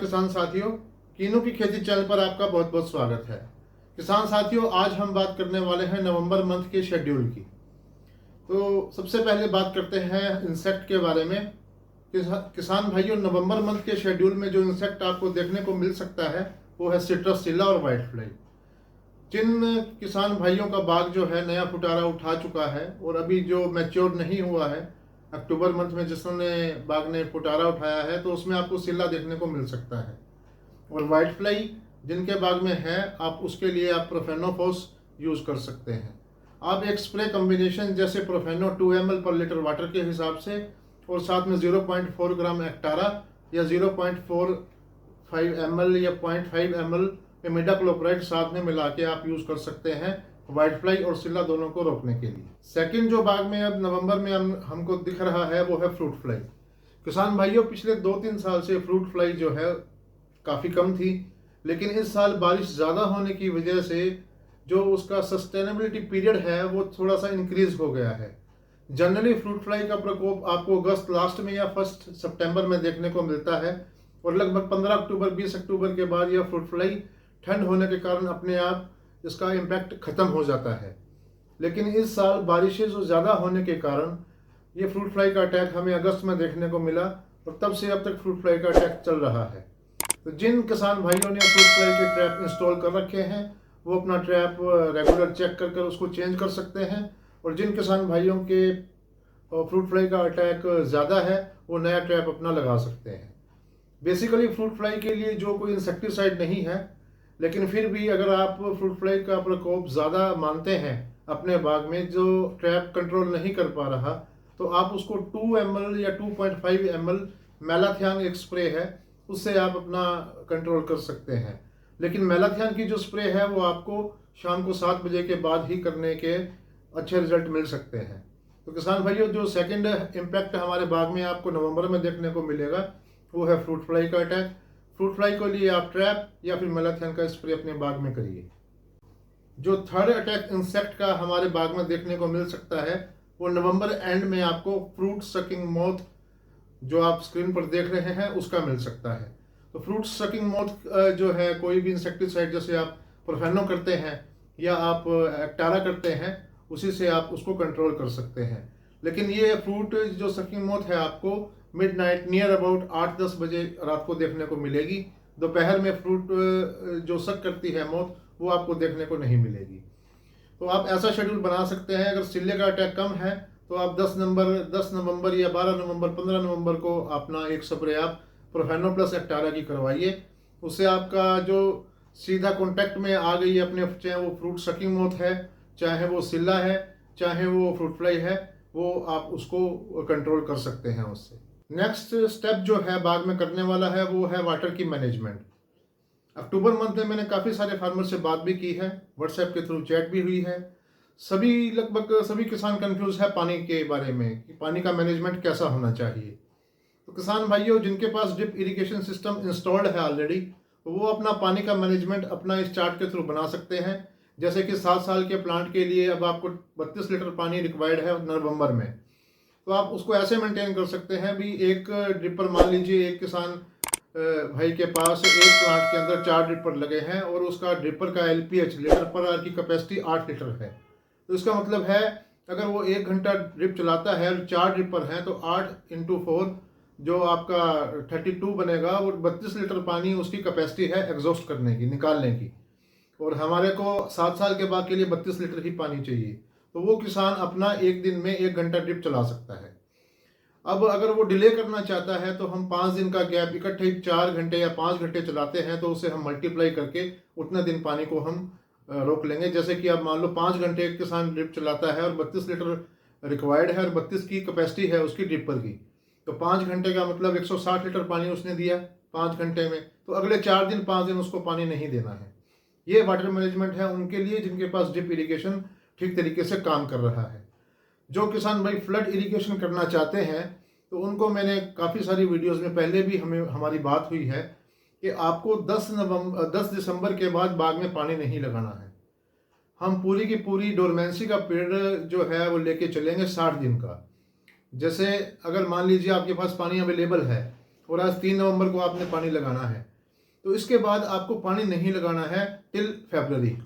नमस्कार किसान साथियों, कीनू की खेती चैनल पर आपका बहुत बहुत स्वागत है। किसान साथियों, आज हम बात करने वाले हैं नवंबर मंथ के शेड्यूल की। तो सबसे पहले बात करते हैं इंसेक्ट के बारे में। किसान भाइयों, नवंबर मंथ के शेड्यूल में जो इंसेक्ट आपको देखने को मिल सकता है वो है सिट्रसिल्ला और वाइट फ्लाई। जिन किसान भाइयों का बाग जो है नया फुटारा उठा चुका है और अभी जो मैच्योर नहीं हुआ है, अक्टूबर मंथ में जिसने बाग ने फुटारा उठाया है, तो उसमें आपको सिल्ला देखने को मिल सकता है। और वाइट फ्लाई जिनके बाग में है, आप उसके लिए आप प्रोफेनोफोस यूज़ कर सकते हैं। आप एक स्प्रे कम्बिनेशन जैसे प्रोफेनो 2 ml पर लीटर वाटर के हिसाब से और साथ में 0.4 ग्राम एक्टारा या 0.45 ml या 0.5 ml इमिडाक्लोप्राइड साथ में मिला के आप यूज़ कर सकते हैं वाइट फ्लाई और सिल्ला दोनों को रोकने के लिए। सेकंड जो बाग में अब नवंबर में हमको दिख रहा है वो है फ्रूट फ्लाई। किसान भाइयों, पिछले 2-3 साल से फ्रूट फ्लाई जो है काफ़ी कम थी, लेकिन इस साल बारिश ज़्यादा होने की वजह से जो उसका सस्टेनेबिलिटी पीरियड है वो थोड़ा सा इंक्रीज हो गया है। जनरली फ्रूट फ्लाई का प्रकोप आपको अगस्त लास्ट में या 1 सितंबर में देखने को मिलता है और लगभग 15 अक्टूबर 20 अक्टूबर के बाद यह फ्रूट फ्लाई ठंड होने के कारण अपने आप इसका इम्पैक्ट ख़त्म हो जाता है। लेकिन इस साल बारिशें जो ज़्यादा होने के कारण ये फ्रूट फ्लाई का अटैक हमें अगस्त में देखने को मिला और तब से अब तक फ्रूट फ्लाई का अटैक चल रहा है। तो जिन किसान भाइयों ने फ्रूट फ्लाई के ट्रैप इंस्टॉल कर रखे हैं वो अपना ट्रैप रेगुलर चेक कर कर उसको चेंज कर सकते हैं, और जिन किसान भाइयों के फ्रूट फ्लाई का अटैक ज़्यादा है वो नया ट्रैप अपना लगा सकते हैं। बेसिकली फ्रूट फ्लाई के लिए जो कोई इंसेक्टिसाइड नहीं है, लेकिन फिर भी अगर आप फ्रूट फ्लाई का प्रकोप ज़्यादा मानते हैं अपने बाग में, जो ट्रैप कंट्रोल नहीं कर पा रहा, तो आप उसको 2 ml या 2.5 ml मैलाथियान एक स्प्रे है उससे आप अपना कंट्रोल कर सकते हैं। लेकिन मैलाथियान की जो स्प्रे है वो आपको शाम को 7 बजे के बाद ही करने के अच्छे रिजल्ट मिल सकते हैं। तो किसान भाइयों, जो सेकंड इम्पैक्ट हमारे बाग में आपको नवंबर में देखने को मिलेगा वो है फ्रूट फ्लाई का अटैक। फ्रूट फ्लाई के लिए आप ट्रैप या फिर मैलाथियन का स्प्रे अपने बाग में करिए। जो थर्ड अटैक इंसेक्ट का हमारे बाग में देखने को मिल सकता है वो नवंबर एंड में आपको फ्रूट सकिंग मोथ, जो आप स्क्रीन पर देख रहे हैं, उसका मिल सकता है। तो फ्रूट सकिंग मोथ जो है, कोई भी इंसेक्टिसाइड जैसे आप प्रोफेनो करते हैं या आप एक्टारा करते हैं, उसी से आप उसको कंट्रोल कर सकते हैं। लेकिन ये फ्रूट जो सकिंग मोथ है आपको मिडनाइट नियर अबाउट 8-10 बजे रात को देखने को मिलेगी। दोपहर में फ्रूट जो सक करती है मोथ वो आपको देखने को नहीं मिलेगी। तो आप ऐसा शेड्यूल बना सकते हैं। अगर सिल्ले का अटैक कम है तो आप 10 नवंबर या 12 नवंबर 15 नवंबर को अपना एक स्प्रे आप प्रोफेनो प्लस एक्टारा की करवाइए। उससे आपका जो सीधा कॉन्टैक्ट में आ गई अपने, चाहे वो फ्रूट सकिंग मोथ है, चाहे वो सिल्ला है, चाहे वो फ्रूट फ्लाई है, वो आप उसको कंट्रोल कर सकते हैं उससे। नेक्स्ट स्टेप जो है बाग में करने वाला है वो है वाटर की मैनेजमेंट। अक्टूबर मंथ में मैंने काफ़ी सारे फार्मर से बात भी की है, व्हाट्सएप के थ्रू चैट भी हुई है। लगभग सभी किसान कंफ्यूज है पानी के बारे में कि पानी का मैनेजमेंट कैसा होना चाहिए। तो किसान भाइयों, जिनके पास ड्रिप इरिगेशन सिस्टम इंस्टॉल्ड है ऑलरेडी, तो वो अपना पानी का मैनेजमेंट अपना इस चार्ट के थ्रू बना सकते हैं। जैसे कि 7 साल के प्लांट के लिए अब आपको 32 लीटर पानी रिक्वायर्ड है नवंबर में, तो आप उसको ऐसे मेंटेन कर सकते हैं भी एक ड्रिपर, मान लीजिए एक किसान भाई के पास एक प्लांट के अंदर 4 ड्रिपर लगे हैं और उसका ड्रिपर का LPH लीटर पर आवर की कैपेसिटी 8 लीटर है। तो इसका मतलब है अगर वो 1 घंटा ड्रिप चलाता है और 4 ड्रिपर हैं तो 8 × 4 जो आपका 32 बनेगा, वो 32 लीटर पानी उसकी कैपेसिटी है एग्जॉस्ट करने की, निकालने की। और हमारे को 7 साल के बाद के लिए 32 लीटर ही पानी चाहिए, तो वो किसान अपना एक दिन में 1 घंटा ड्रिप चला सकता है। अब अगर वो डिले करना चाहता है तो हम 5 दिन का गैप इकट्ठे 4 घंटे या 5 घंटे चलाते हैं, तो उसे हम मल्टीप्लाई करके उतने दिन पानी को हम रोक लेंगे। जैसे कि आप मान लो 5 घंटे एक किसान ड्रिप चलाता है और 32 लीटर रिक्वायर्ड है और 32 की कैपेसिटी है उसकी ड्रिपर की, तो 5 घंटे का मतलब 160 लीटर पानी उसने दिया 5 घंटे में, तो अगले 4 दिन 5 दिन उसको पानी नहीं देना है। ये वाटर मैनेजमेंट है उनके लिए जिनके पास ड्रिप इरिगेशन ठीक तरीके से काम कर रहा है। जो किसान भाई फ्लड इरिगेशन करना चाहते हैं तो उनको मैंने काफ़ी सारी वीडियोस में पहले भी हमारी बात हुई है कि आपको 10 दिसंबर के बाद बाग में पानी नहीं लगाना है। हम पूरी की पूरी डोरमेंसी का पीरियड जो है वो लेके चलेंगे 60 दिन का। जैसे अगर मान लीजिए आपके पास पानी अवेलेबल है और आज 3 नवंबर को आपने पानी लगाना है, तो इसके बाद आपको पानी नहीं लगाना है टिल फरवरी।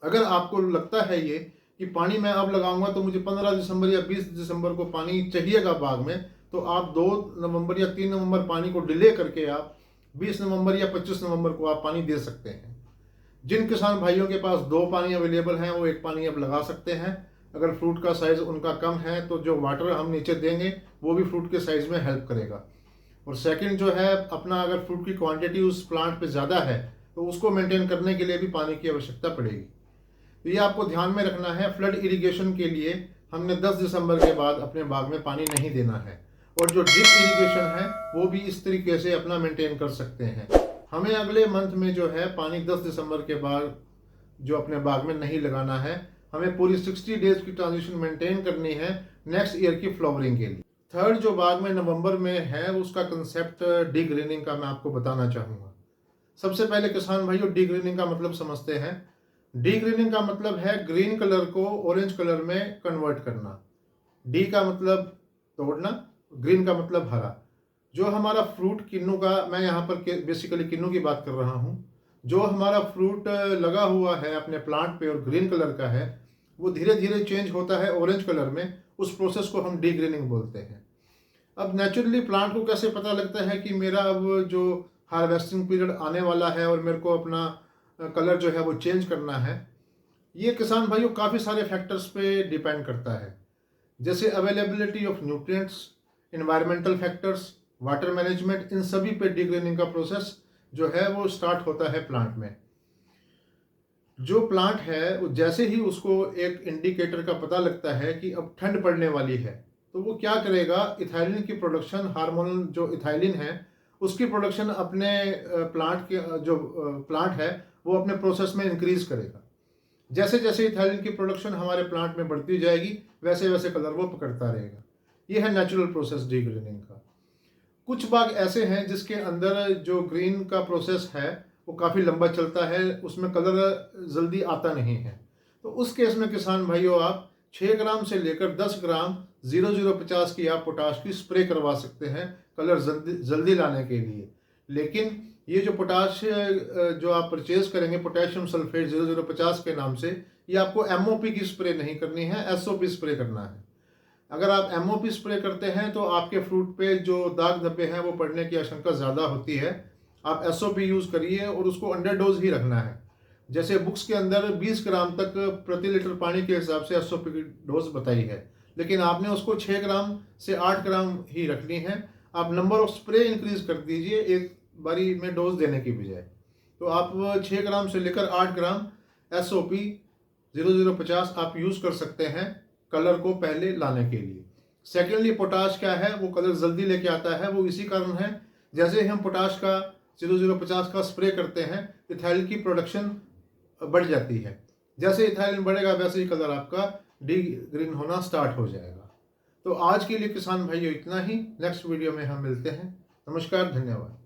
अगर आपको लगता है ये कि पानी मैं अब लगाऊंगा तो मुझे 15 दिसंबर या 20 दिसंबर को पानी चाहिएगा बाग में, तो आप 2 नवंबर या 3 नवंबर पानी को डिले करके आप 20 नवंबर या 25 नवंबर को आप पानी दे सकते हैं। जिन किसान भाइयों के पास 2 पानी अवेलेबल हैं वो 1 पानी अब लगा सकते हैं। अगर फ्रूट का साइज़ उनका कम है तो जो वाटर हम नीचे देंगे वो भी फ्रूट के साइज़ में हेल्प करेगा। और सेकंड जो है, अपना अगर फ्रूट की क्वांटिटी उस प्लांट पे ज़्यादा है तो उसको मेंटेन करने के लिए भी पानी की आवश्यकता पड़ेगी। तो ये आपको ध्यान में रखना है। फ्लड इरिगेशन के लिए हमने 10 दिसंबर के बाद अपने बाग में पानी नहीं देना है, और जो ड्रिप इरिगेशन है वो भी इस तरीके से अपना मेंटेन कर सकते हैं। हमें अगले मंथ में जो है पानी 10 दिसंबर के बाद जो अपने बाग में नहीं लगाना है। हमें पूरी 60 डेज की ट्रांजिशन मेंटेन करनी है नेक्स्ट ईयर की फ्लावरिंग के लिए। थर्ड जो बाग में नवंबर में है उसका कंसेप्ट डी ग्रीनिंग का मैं आपको बताना चाहूँगा। सबसे पहले किसान भाइयों, डी ग्रीनिंग का मतलब समझते हैं। डी ग्रीनिंग का मतलब है ग्रीन कलर को ऑरेंज कलर में कन्वर्ट करना। डी का मतलब तोड़ना, ग्रीन का मतलब हरा। जो हमारा फ्रूट किन्नू का, मैं यहाँ पर बेसिकली किन्नू की बात कर रहा हूँ, जो हमारा फ्रूट लगा हुआ है अपने प्लांट पे और ग्रीन कलर का है, वो धीरे धीरे चेंज होता है ऑरेंज कलर में। उस प्रोसेस को हम डी ग्रीनिंग बोलते हैं। अब नेचुरली प्लांट को कैसे पता लगता है कि मेरा अब जो हार्वेस्टिंग पीरियड आने वाला है और मेरे को अपना कलर जो है वो चेंज करना है? ये किसान भाइयों काफ़ी सारे फैक्टर्स पे डिपेंड करता है, जैसे availability of nutrients, environmental factors, water management. इन सभी पे डी ग्रीनिंग का प्रोसेस जो है वो स्टार्ट होता है प्लांट में। जो प्लांट है वो जैसे ही उसको एक इंडिकेटर का पता लगता है कि अब ठंड पड़ने वाली है, तो वो क्या करेगा, इथाइलिन की प्रोडक्शन, हार्मोन जो इथाइलिन है उसकी प्रोडक्शन अपने प्लांट के जो प्लांट है वो अपने प्रोसेस में इंक्रीज करेगा। जैसे जैसे इथाइलिन की प्रोडक्शन हमारे प्लांट में बढ़ती जाएगी वैसे वैसे कलर वो पकड़ता रहेगा। ये है नेचुरल प्रोसेस डी ग्रीनिंग का। कुछ बाग ऐसे हैं जिसके अंदर जो ग्रीन का प्रोसेस है वो काफ़ी लंबा चलता है, उसमें कलर जल्दी आता नहीं है। तो उस केस में किसान भाइयों आप 6 ग्राम से लेकर 10 ग्राम 0050 की आप पोटाश की स्प्रे करवा सकते हैं कलर जल्दी लाने के लिए। लेकिन ये जो पोटाश जो आप परचेज करेंगे पोटेशियम सल्फेट 0050 के नाम से, ये आपको एमओपी की स्प्रे नहीं करनी है, एसओपी स्प्रे करना है। अगर आप एमओपी स्प्रे करते हैं तो आपके फ्रूट पे जो दाग धब्बे हैं वो पड़ने की आशंका ज़्यादा होती है। आप एसओपी यूज़ करिए और उसको अंडर डोज ही रखना है। जैसे बुक्स के अंदर 20 ग्राम तक प्रति लीटर पानी के हिसाब से एसओपी की डोज बताई है, लेकिन आपने उसको 6 ग्राम से 8 ग्राम ही रखनी है। आप नंबर ऑफ स्प्रे इंक्रीज कर दीजिए एक बारी में डोज देने की बजाय। तो आप 6 ग्राम से लेकर 8 ग्राम एसओपी 0050 आप यूज़ कर सकते हैं कलर को पहले लाने के लिए। सेकेंडली पोटाश क्या है, वो कलर जल्दी लेके आता है। वो इसी कारण है, जैसे ही हम पोटाश का 0050 का स्प्रे करते हैं इथाइल की प्रोडक्शन बढ़ जाती है। जैसे इथाइल बढ़ेगा वैसे ही कलर आपका डी ग्रीन होना स्टार्ट हो जाएगा। तो आज के लिए किसान भाइयों इतना ही। नेक्स्ट वीडियो में हम मिलते हैं। नमस्कार, धन्यवाद।